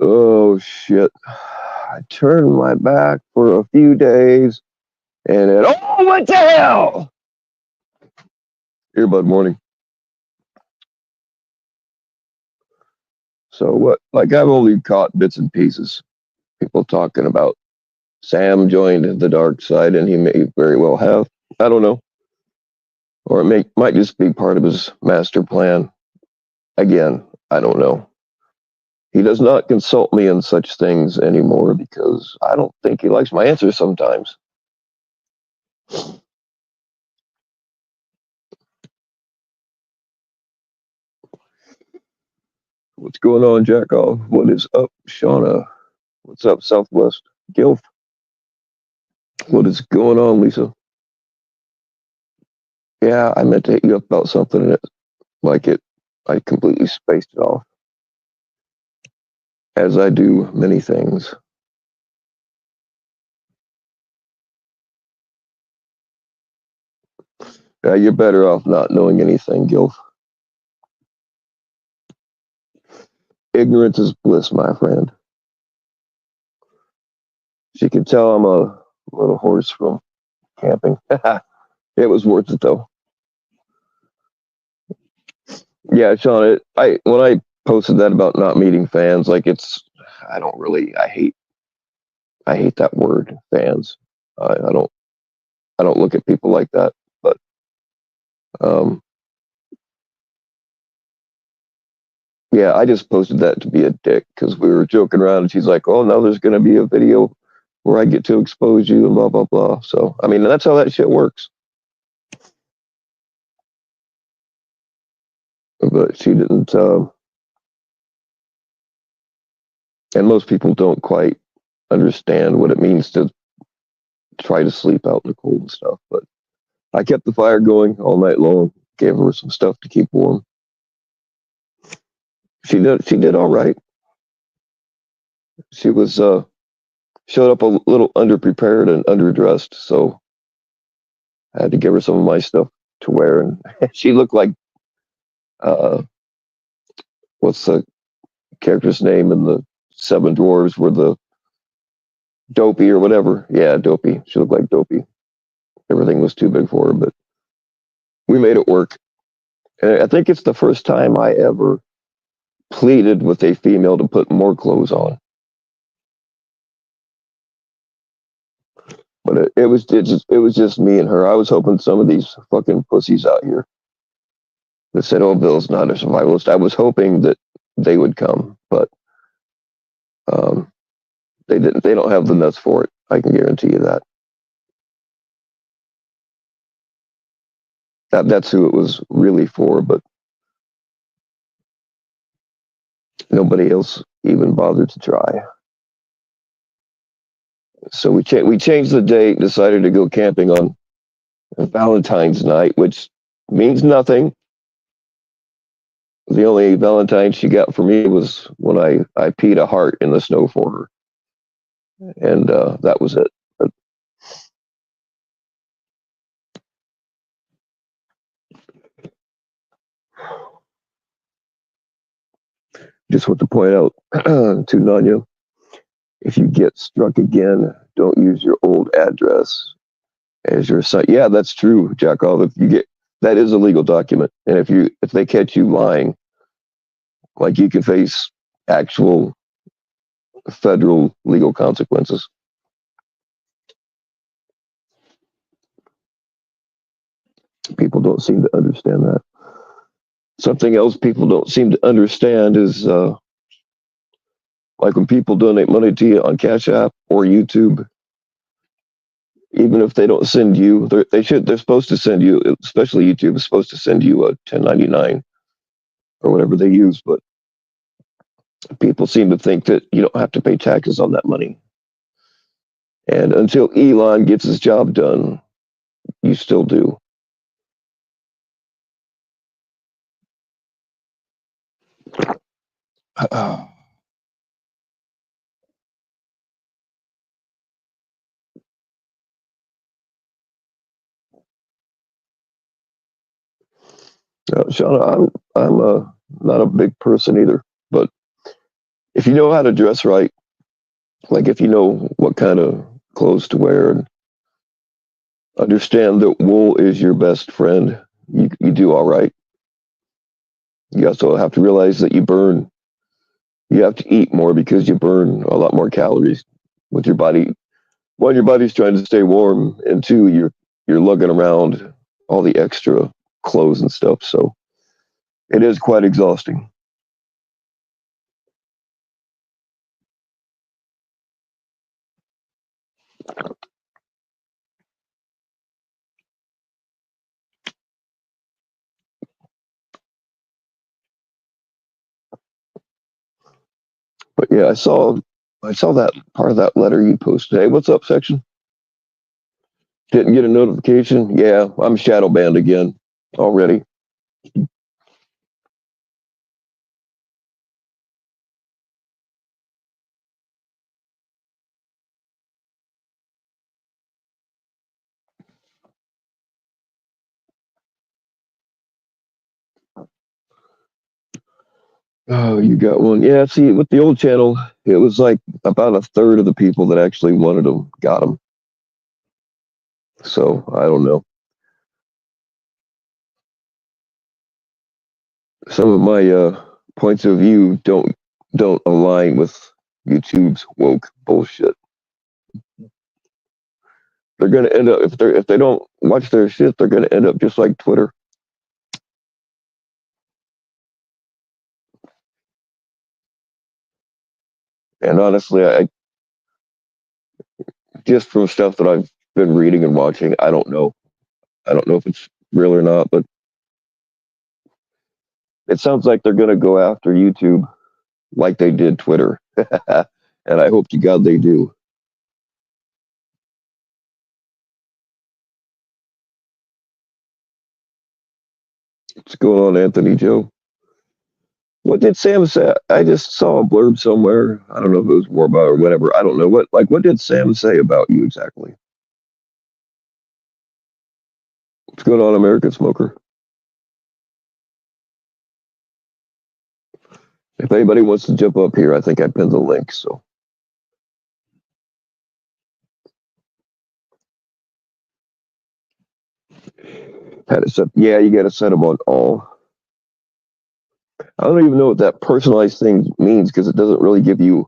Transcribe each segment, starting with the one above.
Oh shit. I turned my back for a few days and it all went to hell. Earbud morning. So what, like, I've only caught bits and pieces. People talking about Sam joined the dark side, and he may very well have. I don't know. Or might just be part of his master plan. Again, I don't know. He does not consult me on such things anymore because I don't think he likes my answers sometimes. What's going on, Jackoff? What is up, Shauna? What's up, Southwest? Gilf? What is going on, Lisa? Yeah, I meant to hit you up about something, and I completely spaced it off. As I do many things. Yeah, you're better off not knowing anything, Gilf. Ignorance is bliss, my friend. She can tell I'm a little horse from camping. It was worth it, though. Yeah, Sean, when I posted that about not meeting fans, like I hate that word, fans. I don't look at people like that, but yeah, I just posted that to be a dick because we were joking around, and she's like, "Oh, now there's going to be a video where I get to expose you and blah blah blah." So I mean, that's how that shit works. But she didn't, and most people don't quite understand what it means to try to sleep out in the cold and stuff. But I kept the fire going all night long, gave her some stuff to keep warm. She did all right. She was showed up a little underprepared and underdressed, so I had to give her some of my stuff to wear, and she looked like what's the character's name in the Seven Dwarves, were the Dopey or whatever. Yeah, Dopey. She looked like Dopey. Everything was too big for her, but we made it work. And I think it's the first time I ever pleaded with a female to put more clothes on. But it was just me and her. I was hoping some of these fucking pussies out here that said, "Oh, Bill's not a survivalist." I was hoping that they would come, but they didn't. They don't have the nuts for it. I can guarantee you that. That's who it was really for, but nobody else even bothered to try. So we changed the date, decided to go camping on Valentine's night, which means nothing. The only Valentine she got for me was when I peed a heart in the snow for her. And that was it. But just want to point out to Nanya, if you get struck again, don't use your old address as your site. Yeah, that's true, Jackal. If you get, that is a legal document, and if they catch you lying, Like you can face actual federal legal consequences. People don't seem to understand that. Something else people don't seem to understand is like when people donate money to you on Cash App or YouTube, even if they don't send you, they're supposed to send you, especially YouTube is supposed to send you a 1099 or whatever they use, but people seem to think that you don't have to pay taxes on that money. And until Elon gets his job done, you still do. Shauna, I'm not a big person either, but if you know how to dress right, like if you know what kind of clothes to wear and understand that wool is your best friend, you do all right. You also have to realize that you have to eat more because you burn a lot more calories with your body. One, your body's trying to stay warm, and two, you're lugging around all the extra clothes and stuff. So it is quite exhausting. But yeah, I saw that part of that letter you posted. Hey, what's up, section? Didn't get a notification. Yeah, I'm shadow banned again already. Oh, you got one. Yeah, see, with the old channel, it was like about a third of the people that actually wanted them got them. So I don't know. Some of my points of view don't align with YouTube's woke bullshit. They're gonna end up if they don't watch their shit, they're gonna end up just like Twitter. And honestly, I just from stuff that I've been reading and watching, I don't know. I don't know if it's real or not, but it sounds like they're gonna go after YouTube like they did Twitter. And I hope to God they do. What's going on, Anthony Joe? What did Sam say? I just saw a blurb somewhere. I don't know if it was Warba or whatever. I don't know what did Sam say about you exactly? What's going on, American Smoker? If anybody wants to jump up here, I think I pinned the link. So had it set. Yeah, you got to set them on all. I don't even know what that personalized thing means because it doesn't really give you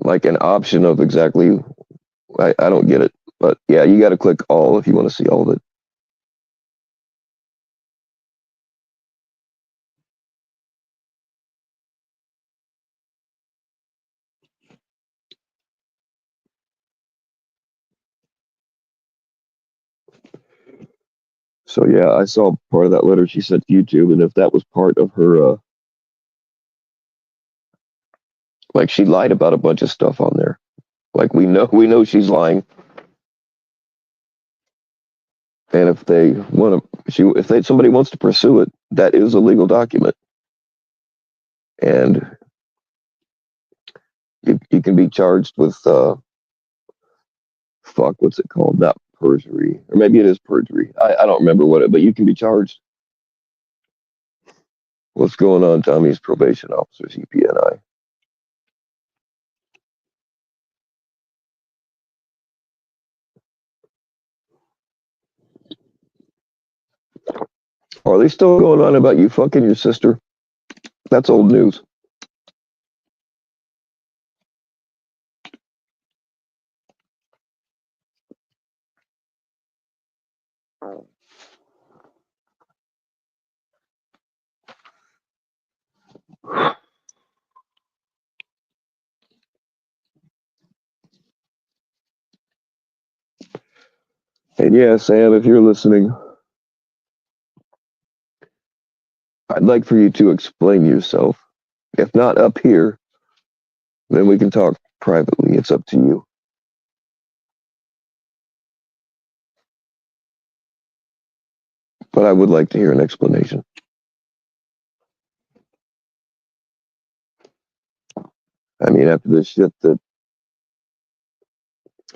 like an option of exactly. I don't get it, but yeah, you got to click all if you want to see all of it. So yeah, I saw part of that letter she sent to YouTube, and if that was part of her, like she lied about a bunch of stuff on there. Like we know she's lying, and if they want to, if they somebody wants to pursue it, that is a legal document, and you can be charged with fuck, what's it called? Not perjury, or maybe it is perjury. I don't remember what it, but you can be charged. What's going on, Tommy's probation officer, CPNI? Are they still going on about you fucking your sister? That's old news. And yeah, Sam, if you're listening, I'd like for you to explain yourself. If not up here, then we can talk privately. It's up to you. But I would like to hear an explanation. I mean, after the shit that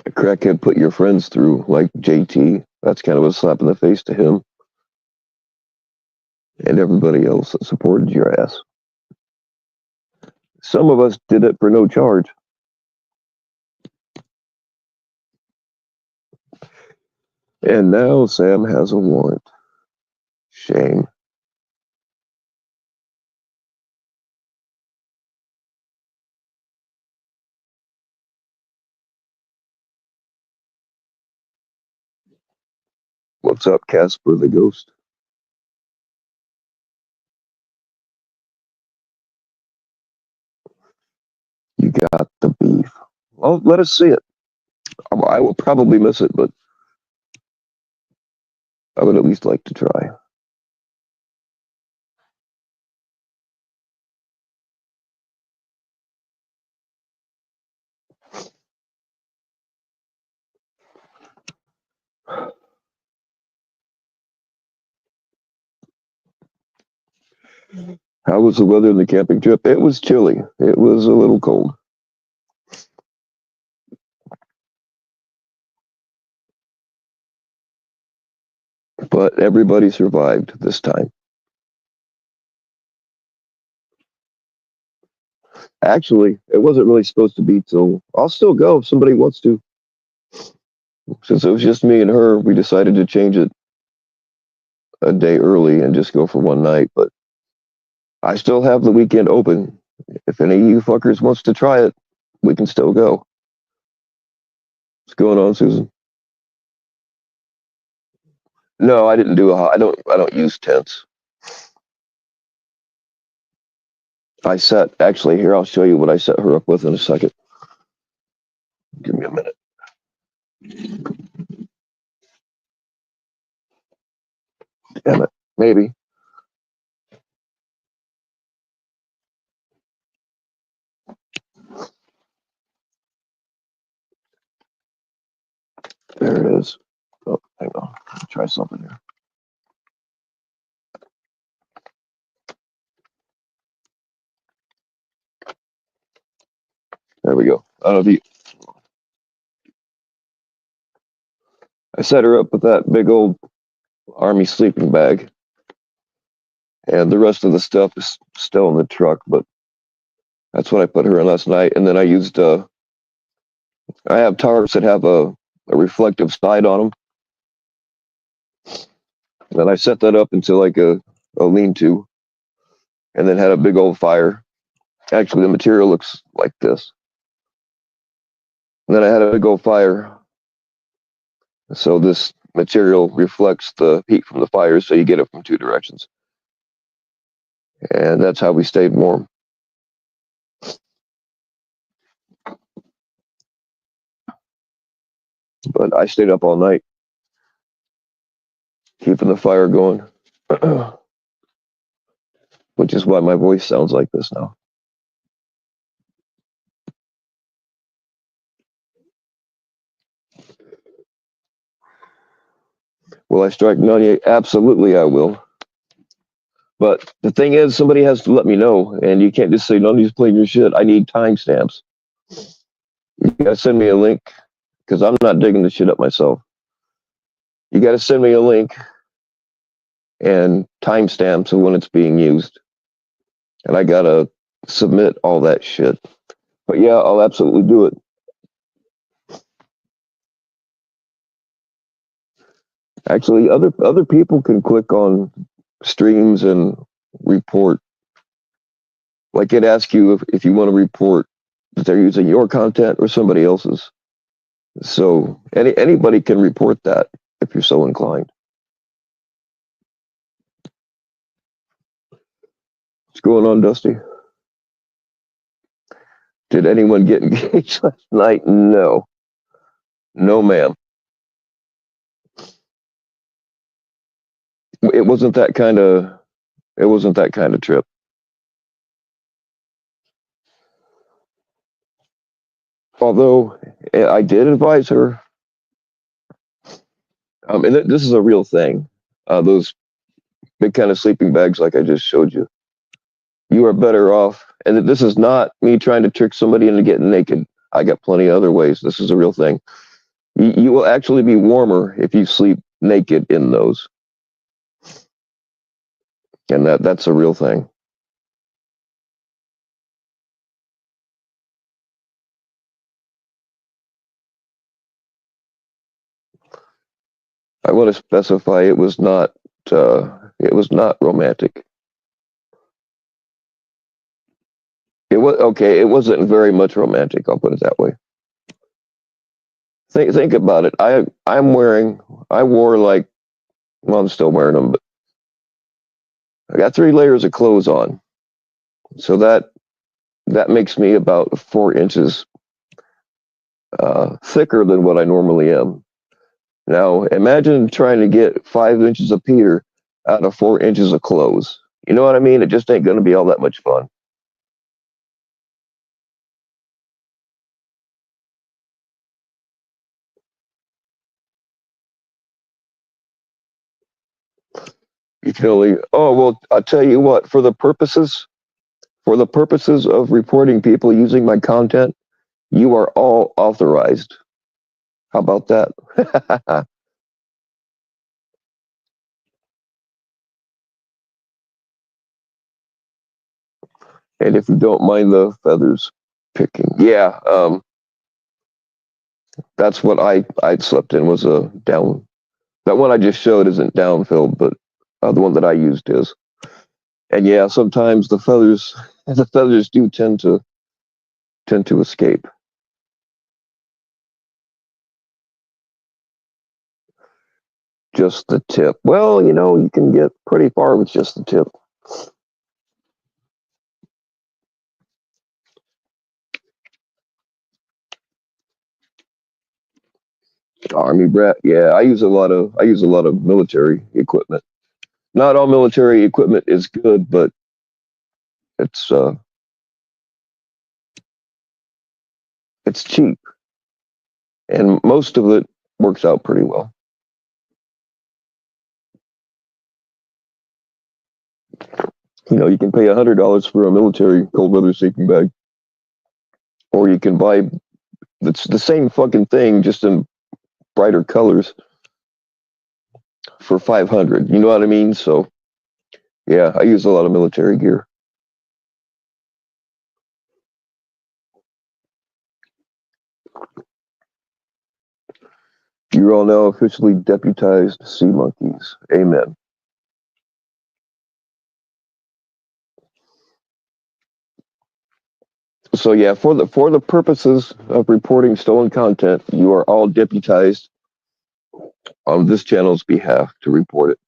a crackhead put your friends through, like JT, that's kind of a slap in the face to him and everybody else that supported your ass. Some of us did it for no charge. And now Sam has a warrant. Shame. What's up, Casper the Ghost? You got the beef. Well, let us see it. I will probably miss it, but I would at least like to try. How was the weather in the camping trip? It was chilly. It was a little cold. But everybody survived this time. Actually, it wasn't really supposed to be till. I'll still go if somebody wants to. Since it was just me and her, we decided to change it a day early and just go for one night. But I still have the weekend open. If any of you fuckers wants to try it, we can still go. What's going on, Susan? No, I didn't do a. I don't use tents. I set actually here. I'll show you what I set her up with in a second. Give me a minute. Damn it. Maybe. There it is. Oh, hang on. Let me try something here. There we go. I don't know if you. I set her up with that big old army sleeping bag, and the rest of the stuff is still in the truck. But that's what I put her in last night, and then I used. I have tarps that have a reflective side on them. And then I set that up into like a lean-to, and then had a big old fire. Actually, the material looks like this. And then I had a big old fire, so this material reflects the heat from the fire, so you get it from two directions. And that's how we stayed warm. But I stayed up all night, keeping the fire going, which is why my voice sounds like this now. Will I strike none? Absolutely, I will. But the thing is, somebody has to let me know, and you can't just say, "No, he's playing your shit." I need timestamps. You gotta send me a link because I'm not digging the shit up myself. You gotta send me a link and timestamps of when it's being used, and I gotta submit all that shit. But yeah, I'll absolutely do it. Actually, other people can click on streams and report Like it asks you if you want to report that they're using your content or somebody else's. So anybody can report that if you're so inclined. What's going on, Dusty? Did anyone get engaged last night? No. No, ma'am. It wasn't that kind of it wasn't that kind of trip. Although I did advise her, and this is a real thing. Those big kind of sleeping bags, like I just showed you, you are better off. And this is not me trying to trick somebody into getting naked. I got plenty of other ways. This is a real thing. You will actually be warmer if you sleep naked in those, and that's a real thing. I want to specify it was not romantic. It was okay. It wasn't very much romantic. I'll put it that way. Think about it. I wore like, well, I'm still wearing them, but I got 3 layers of clothes on, so that makes me about 4 inches thicker than what I normally am. Now imagine trying to get 5 inches of Peter out of 4 inches of clothes. You know what I mean? It just ain't going to be all that much fun. You can only, oh, well, I'll tell you what, for the purposes of reporting people using my content, you are all authorized. How about that? And if you don't mind the feathers picking, yeah, that's what I slept in, was a down. That one I just showed isn't down filled, but the one that I used is. And yeah, sometimes the feathers do tend to escape. Just the tip. Well, you can get pretty far with just the tip. Army brat. Yeah, I use a lot of military equipment. Not all military equipment is good, but it's uh it's cheap, and most of it works out pretty well. You can pay $100 for a military cold weather sleeping bag, or you can buy it's the same fucking thing just in brighter colors for 500. You know what I mean? So yeah, I use a lot of military gear. You're all now officially deputized sea monkeys. Amen. So yeah, for the purposes of reporting stolen content, you are all deputized on this channel's behalf to report it.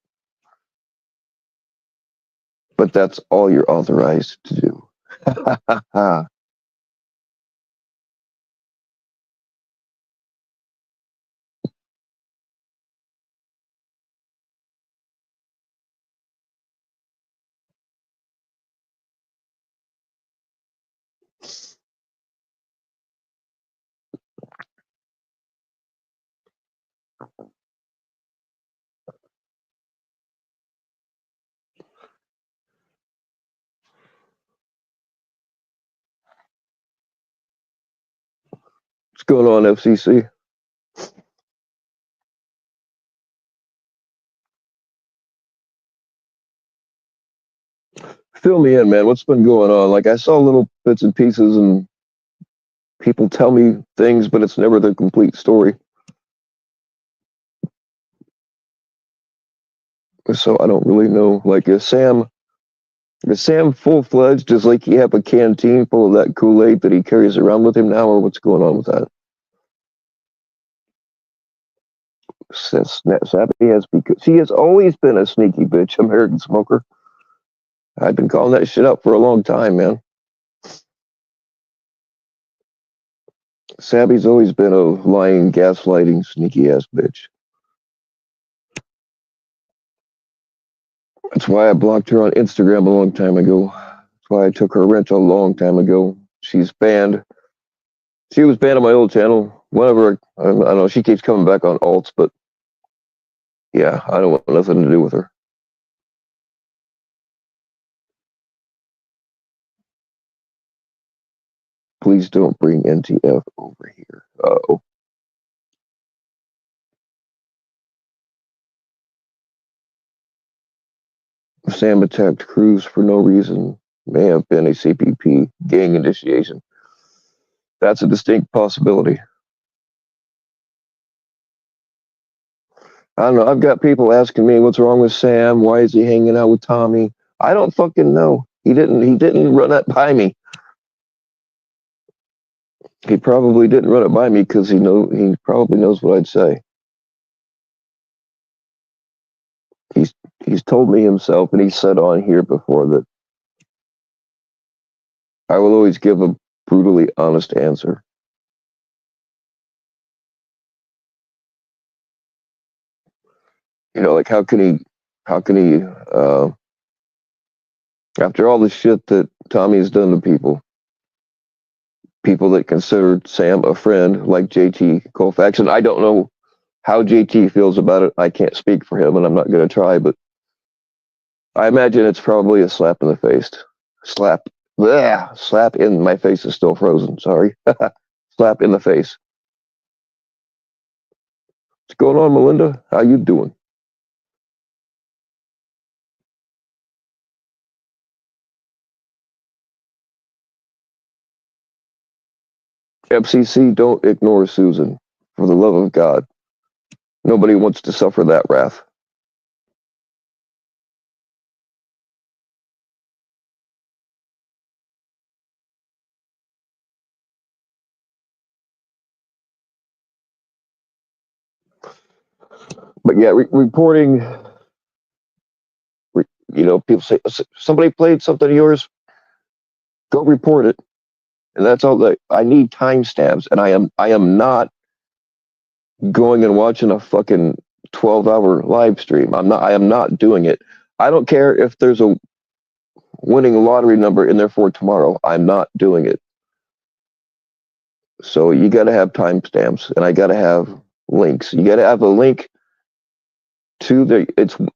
But that's all you're authorized to do. What's going on, FCC? Fill me in, man. What's been going on? Like I saw little bits and pieces, and people tell me things, but it's never the complete story. So I don't really know. Like Sam Is Sam full-fledged? Does like he have a canteen full of that Kool-Aid that he carries around with him now, or what's going on with that? Sappy has because she has always been a sneaky bitch, American smoker. I've been calling that shit up for a long time, man. Sabby's always been a lying, gaslighting, sneaky ass bitch. That's why I blocked her on Instagram a long time ago. That's why I took her wrench a long time ago. She's banned. She was banned on my old channel. Whenever I don't know, she keeps coming back on alts, but yeah, I don't want nothing to do with her. Please don't bring NTF over here. Uh-oh. Sam attacked Cruz for no reason. May have been a CPP gang initiation. That's a distinct possibility. I don't know. I've got people asking me what's wrong with Sam. Why is he hanging out with Tommy? I don't fucking know. He didn't run it by me. He probably didn't run it by me because he probably knows what I'd say. He's told me himself, and he said on here before that I will always give a brutally honest answer. You know, like how can he after all the shit that Tommy has done to people that considered Sam a friend, like JT Colfax, and I don't know how JT feels about it. I can't speak for him, and I'm not going to try, but I imagine it's probably a slap in the face. Slap. Bleh, slap in my face is still frozen. Sorry. Slap in the face. What's going on, Melinda? How you doing? FCC, don't ignore Susan. For the love of God. Nobody wants to suffer that wrath. But yeah, reporting, people say, somebody played something of yours, go report it. And that's all that I need timestamps. And I am not going and watching a fucking 12-hour live stream. I am not doing it. I don't care if there's a winning lottery number in there for tomorrow. I'm not doing it. So you got to have timestamps, and I got to have links. You got to have a link to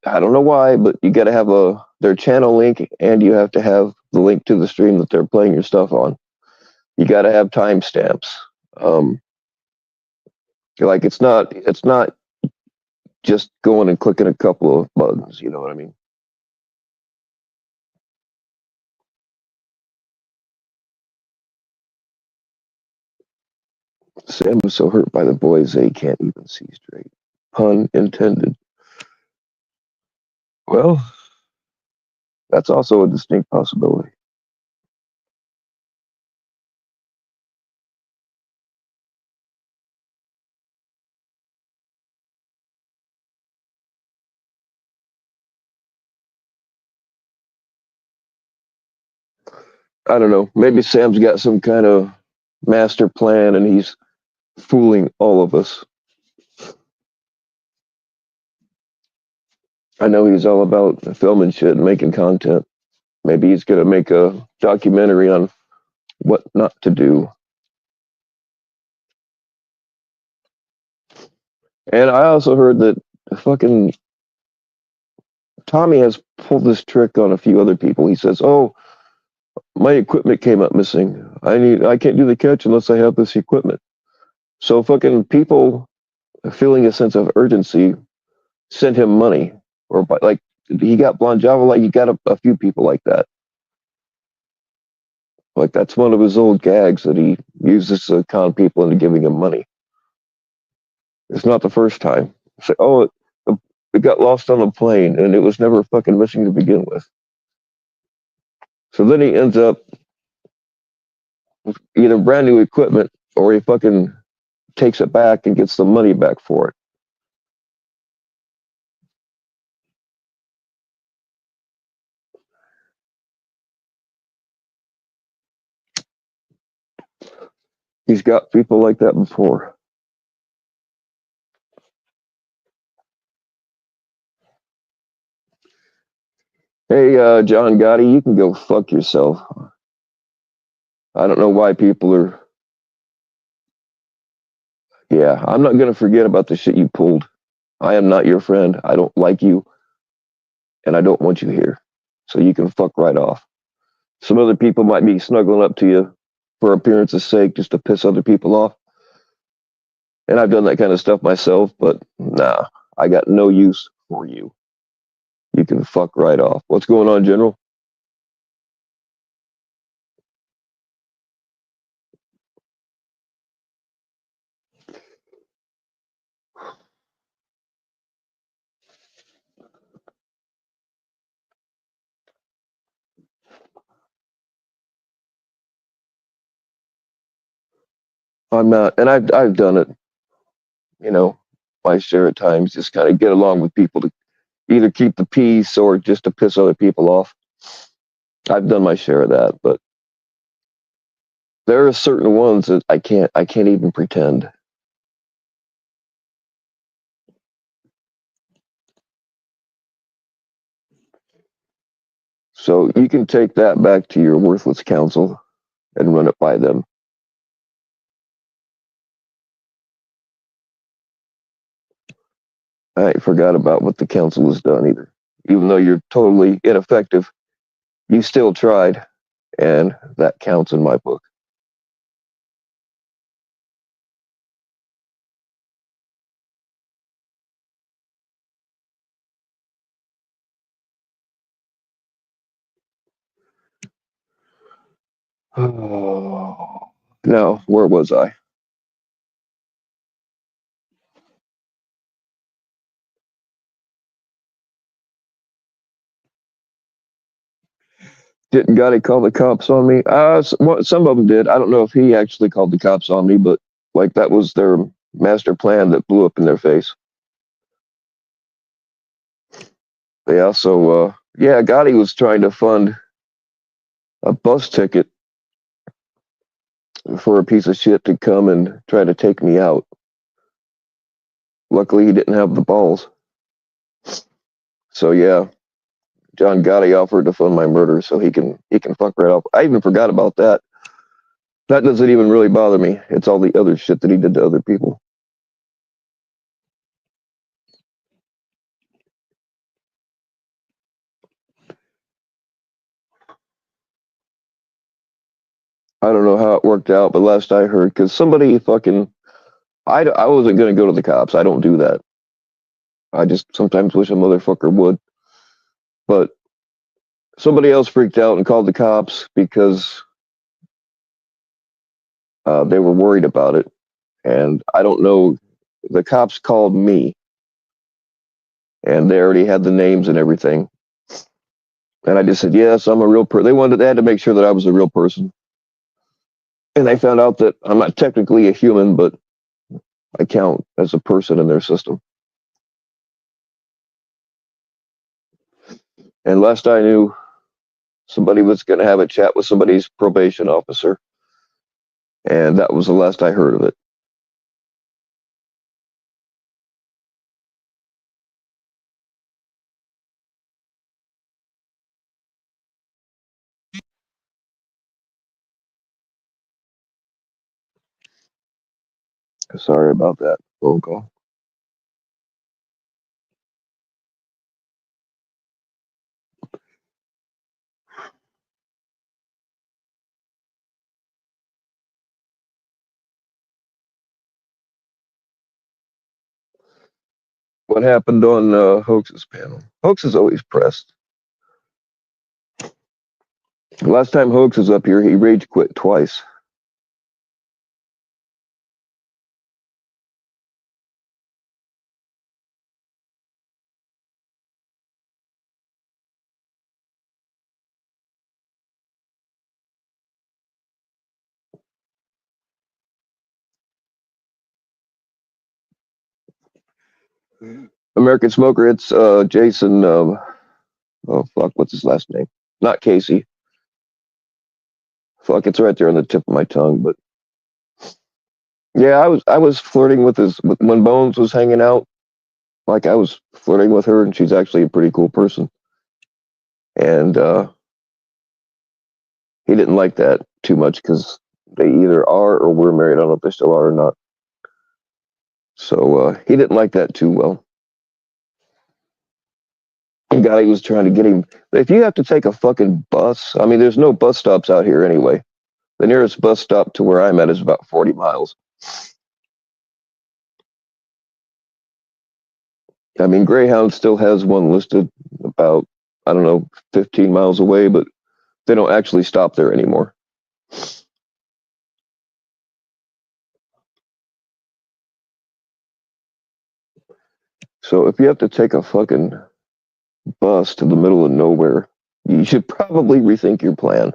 I don't know why, but you got to have their channel link, and you have to have the link to the stream that they're playing your stuff on. You got to have timestamps. Like it's not just going and clicking a couple of buttons. You know what I mean? Sam was so hurt by the boys they can't even see straight. Pun intended. Well, that's also a distinct possibility. I don't know. Maybe Sam's got some kind of master plan and he's fooling all of us. I know he's all about filming shit and making content. Maybe he's going to make a documentary on what not to do. And I also heard that fucking Tommy has pulled this trick on a few other people. He says, "Oh, my equipment came up missing. I can't do the catch unless I have this equipment." So fucking people feeling a sense of urgency sent him money, or like he got Blonde Java. Like he got a few people like that. Like that's one of his old gags that he uses to con people into giving him money. It's not the first time. It's like, oh, it got lost on the plane and it was never fucking missing to begin with. So then he ends up with either brand new equipment or he fucking takes it back and gets the money back for it. He's got people like that before. Hey, John Gotti, you can go fuck yourself. I don't know why people are. Yeah, I'm not going to forget about the shit you pulled. I am not your friend. I don't like you, and I don't want you here. So you can fuck right off. Some other people might be snuggling up to you for appearance's sake just to piss other people off. And I've done that kind of stuff myself, but nah, I got no use for you. You can fuck right off. What's going on, General? I'm not, and I've done it, you know, my share at times, just kind of get along with people to either keep the peace or just to piss other people off. I've done my share of that, but there are certain ones that I can't even pretend. So you can take that back to your worthless council and run it by them. I ain't forgot about what the council has done either. Even though you're totally ineffective, you still tried, and that counts in my book. Now, where was I? Didn't Gotti call the cops on me? Some of them did. I don't know if he actually called the cops on me, but like that was their master plan that blew up in their face. They also, yeah, Gotti was trying to fund a bus ticket for a piece of shit to come and try to take me out. Luckily, he didn't have the balls. So yeah, John Gotti offered to fund my murder, so he can fuck right off. I even forgot about that. That doesn't even really bother me. It's all the other shit that he did to other people. I don't know how it worked out, but last I heard, because somebody fucking, I wasn't gonna go to the cops. I don't do that. I just sometimes wish a motherfucker would. But somebody else freaked out and called the cops because they were worried about it. And I don't know. The cops called me, and they already had the names and everything. And I just said, yes, I'm a real person. They had to make sure that I was a real person. And they found out that I'm not technically a human, but I count as a person in their system. And last I knew, somebody was going to have a chat with somebody's probation officer. And that was the last I heard of it. Sorry about that phone call. What happened on Hoax's panel? Hoax is always pressed. Last time Hoax was up here, he rage quit twice. American Smoker. It's Jason. Oh fuck, what's his last name? Not Casey. Fuck, it's right there on the tip of my tongue. But yeah, I was flirting with when Bones was hanging out. Like I was flirting with her, and she's actually a pretty cool person. And he didn't like that too much because they either are or were married. I don't know if they still are or not. So he didn't like that too well. The guy was trying to get him. If you have to take a fucking bus, I mean, there's no bus stops out here anyway. The nearest bus stop to where I'm at is about 40 miles. I mean, Greyhound still has one listed about, I don't know, 15 miles away, but they don't actually stop there anymore. So if you have to take a fucking bus to the middle of nowhere, you should probably rethink your plan.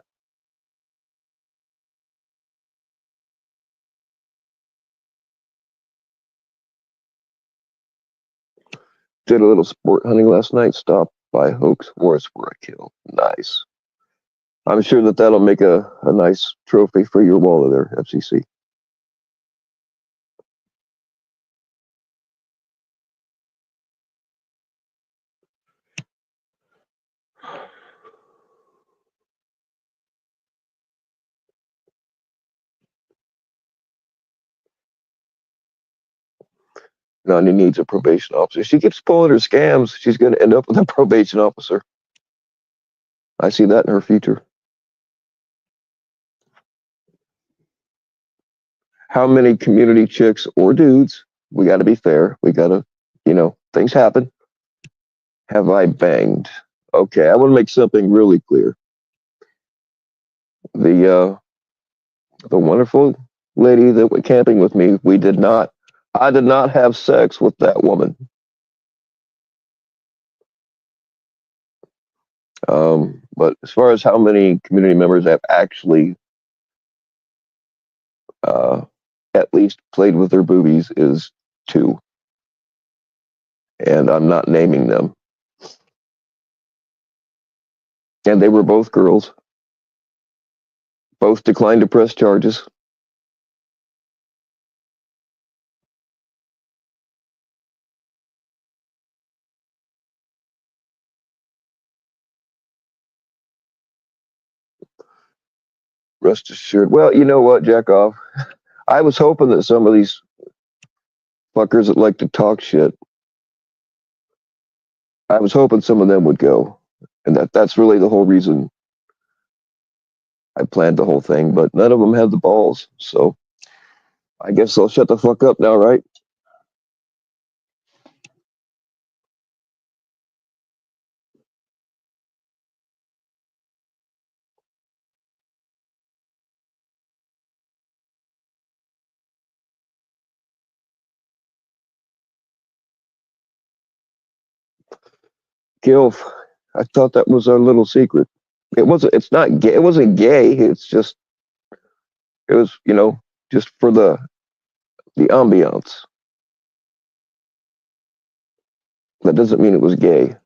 Did a little sport hunting last night. Stopped by Hoax Forest for a kill. Nice. I'm sure that that'll make a nice trophy for your wall there, FCC. Nani needs a probation officer. She keeps pulling her scams. She's going to end up with a probation officer. I see that in her future. How many community chicks or dudes, we got to be fair. We got to, things happen. Have I banged? Okay, I want to make something really clear. The the wonderful lady that went camping with me, I did not have sex with that woman. But as far as how many community members have actually uh, at least played with their boobies is two, and I'm not naming them. And they were both girls. Both declined to press charges. Rest assured. Well, you know what, jack off. I was hoping that some of these fuckers that like to talk shit, I was hoping some of them would go. And that's really the whole reason I planned the whole thing, but none of them had the balls. So I guess I'll shut the fuck up now, right? Gilf, I thought that was our little secret. It's not gay. It wasn't gay. It was, just for the ambiance. That doesn't mean it was gay.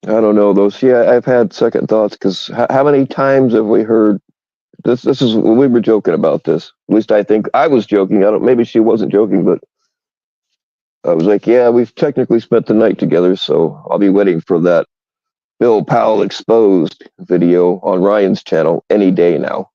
I don't know those. Yeah, I've had second thoughts because how many times have we heard this? This is we were joking about this. At least I think I was joking. I don't. Maybe she wasn't joking, but I was like, yeah, we've technically spent the night together, so I'll be waiting for that Bill Powell exposed video on Ryan's channel any day now.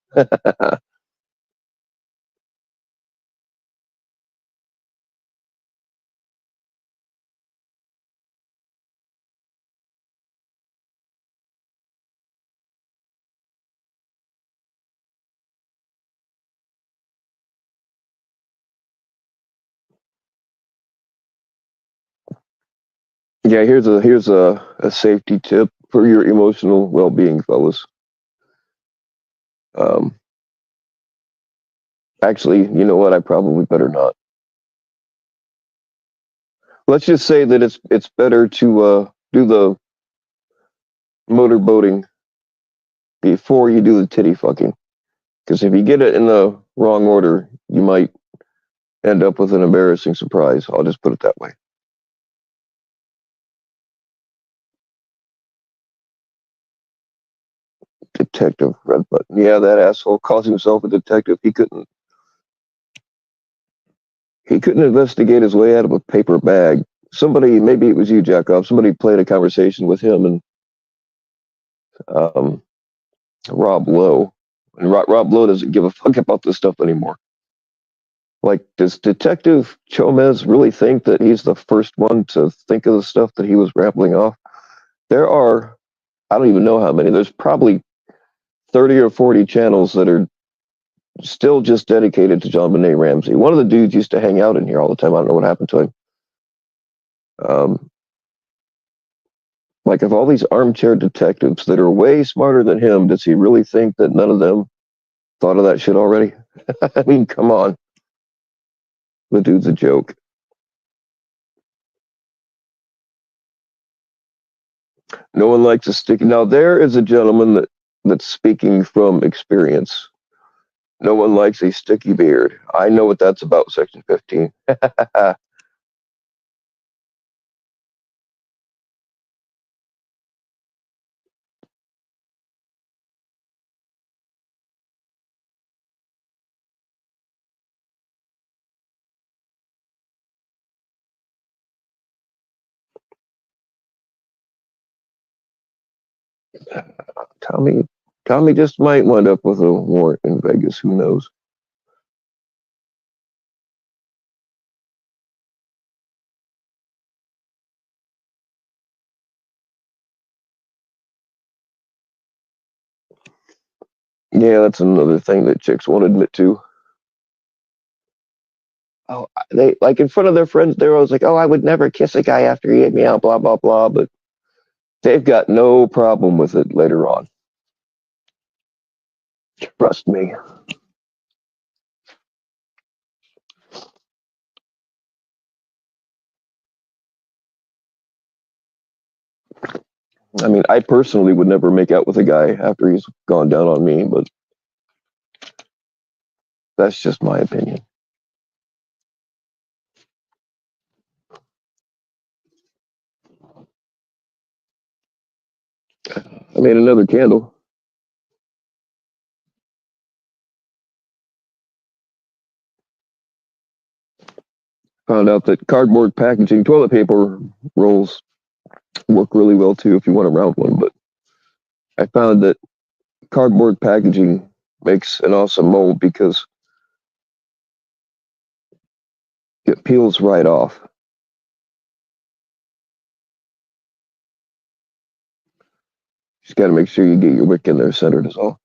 Yeah, here's a safety tip for your emotional well being, fellas. Um, Actually, you know what? I probably better not. let's just say that it's better to do the motorboating before you do the titty fucking. Because if you get it in the wrong order, you might end up with an embarrassing surprise. I'll just put it that way. Detective Red Button. Yeah, that asshole calls himself a detective. He couldn't investigate his way out of a paper bag. Somebody, maybe it was you, Jacob. Somebody played a conversation with him and um, Rob Lowe. And Rob Lowe doesn't give a fuck about this stuff anymore. Like, does Detective Chomez really think that he's the first one to think of the stuff that he was rambling off? There are, I don't even know how many. There's probably 30 or 40 channels that are still just dedicated to JonBenet Ramsey. One of the dudes used to hang out in here all the time. I don't know what happened to him. Um, like, of all these armchair detectives that are way smarter than him, does he really think that none of them thought of that shit already? I mean, come on. The dude's a joke. No one likes a sticky. Now, there is a gentleman that's speaking from experience. No one likes a sticky beard. I know what that's about, Section 15. Tommy, Tommy just might wind up with a warrant in Vegas. Who knows? Yeah, that's another thing that chicks won't admit to. Oh, they like in front of their friends, they're always like, "Oh, I would never kiss a guy after he ate me out," blah blah blah. But they've got no problem with it later on. Trust me. I mean, I personally would never make out with a guy after he's gone down on me, but that's just my opinion. I made another candle. Found out that cardboard packaging toilet paper rolls work really well too if you want a round one. But I found that cardboard packaging makes an awesome mold because it peels right off. Just got to make sure you get your wick in there centered is all.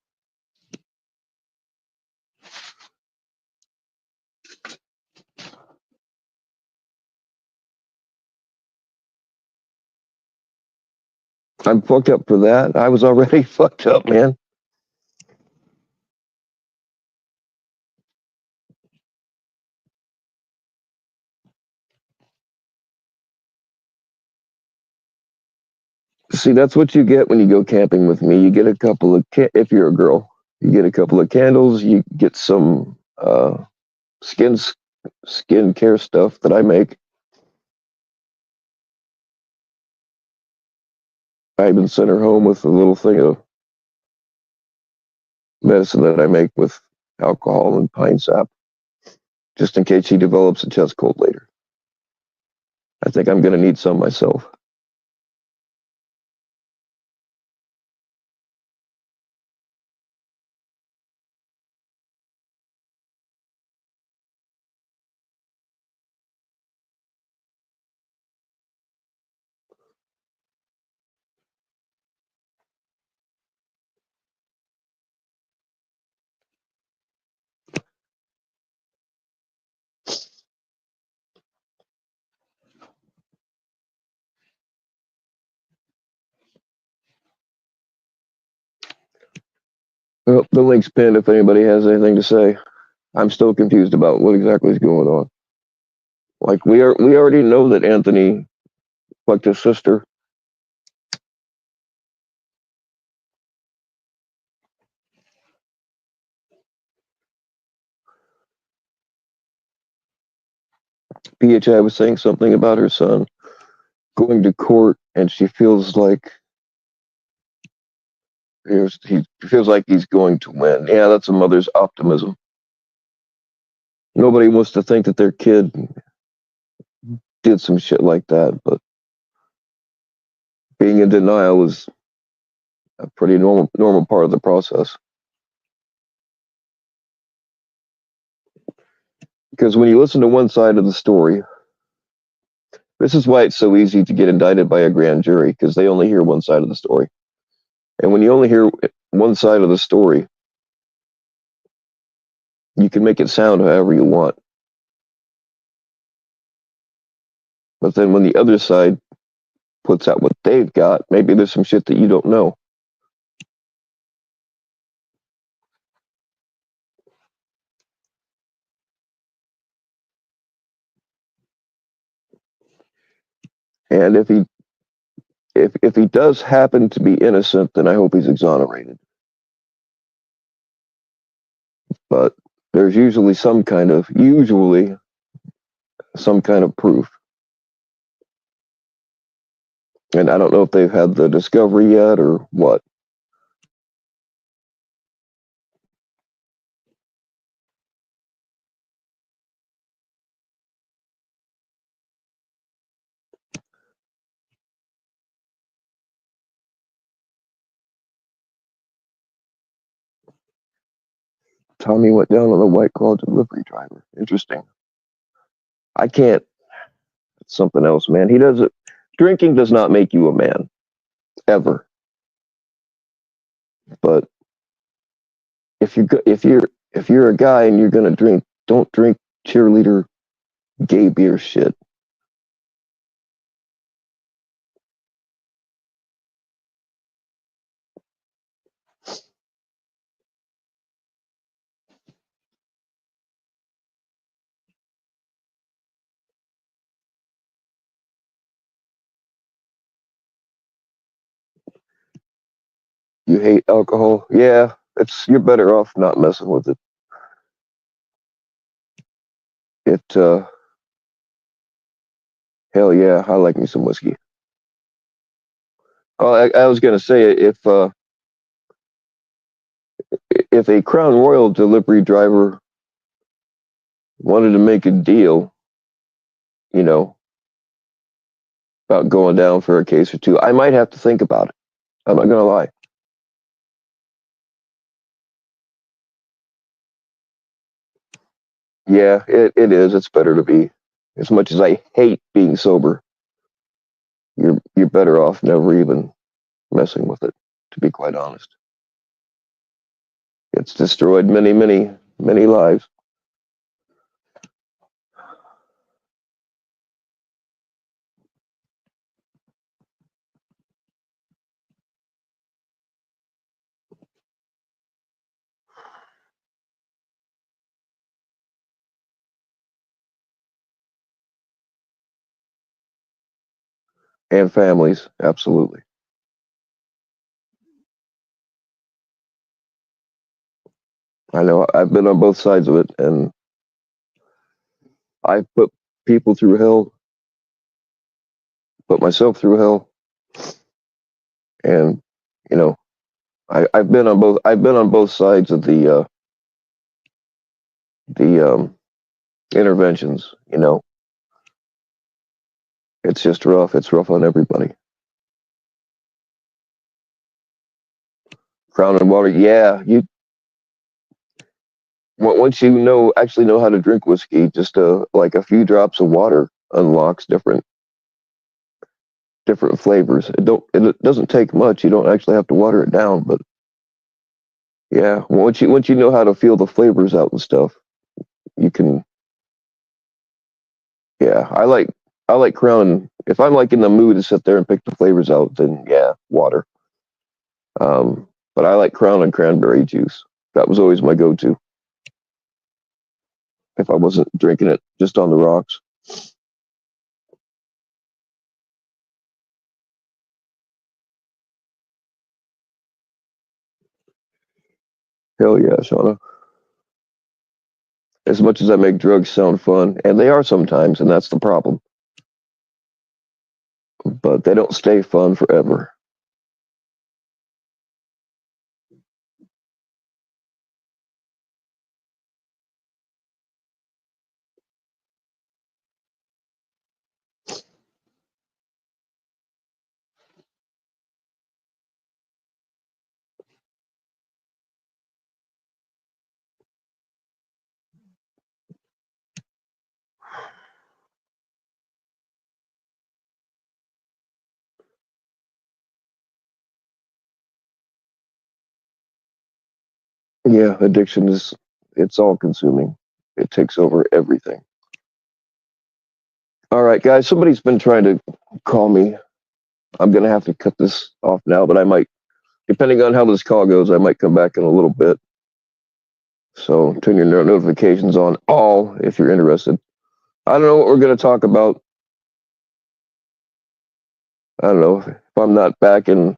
I'm fucked up for that. I was already fucked up, man. See, that's what you get when you go camping with me. You get a couple of, if you're a girl, you get a couple of candles, you get some skin skin care stuff that I make. I even sent her home with a little thing of medicine that I make with alcohol and pine sap, just in case she develops a chest cold later. I think I'm going to need some myself. Well, the link's pinned if anybody has anything to say. I'm still confused about what exactly is going on. Like we already know that Anthony fucked his sister. PHI was saying something about her son going to court, and she feels like he feels like he's going to win. Yeah, that's a mother's optimism. Nobody wants to think that their kid did some shit like that, but being in denial is a pretty normal part of the process. Because when you listen to one side of the story, this is why it's so easy to get indicted by a grand jury, because they only hear one side of the story. And when you only hear one side of the story, you can make it sound however you want. But then when the other side puts out what they've got, maybe there's some shit that you don't know. And if he does happen to be innocent, then I hope he's exonerated. But there's usually some kind of proof. And I don't know if they've had the discovery yet or what. Tommy went down on the White Claw delivery driver. Interesting. I can't. It's something else, man. He doesn't. Drinking does not make you a man, ever. But if you're a guy and you're gonna drink, don't drink cheerleader gay beer shit. You hate alcohol? Yeah, you're better off not messing with it. Hell yeah, I like me some whiskey. Oh, I was gonna say if a Crown Royal delivery driver wanted to make a deal, you know, about going down for a case or two, I might have to think about it. I'm not gonna lie. Yeah, it is. It's better to be. As much as I hate being sober, you're better off never even messing with it, to be quite honest. It's destroyed many lives. And families, absolutely. I know I've been on both sides of it, and I've put people through hell, put myself through hell, and you know, I've been on both. I've been on both sides of the interventions. It's just rough. It's rough on everybody. Crown and water. Yeah, you once you actually know how to drink whiskey, just like a few drops of water unlocks different flavors. It doesn't take much. You don't actually have to water it down, but yeah, once you know how to feel the flavors out and stuff, you can. Yeah, I like Crown. If I'm like in the mood to sit there and pick the flavors out, then yeah, water. But I like Crown and cranberry juice. That was always my go-to if I wasn't drinking it just on the rocks. Hell yeah, Shauna. As much as I make drugs sound fun, and they are sometimes, and that's the problem, but they don't stay fun forever. Yeah, addiction is, it's all consuming. It takes over everything. All right, guys, somebody's been trying to call me. I'm going to have to cut this off now, but I might, depending on how this call goes, I might come back in a little bit. So turn your notifications on all if you're interested. I don't know what we're going to talk about. I don't know if I'm not back in,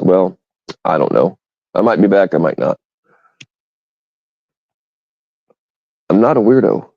well, I don't know. I might be back, I might not. I'm not a weirdo.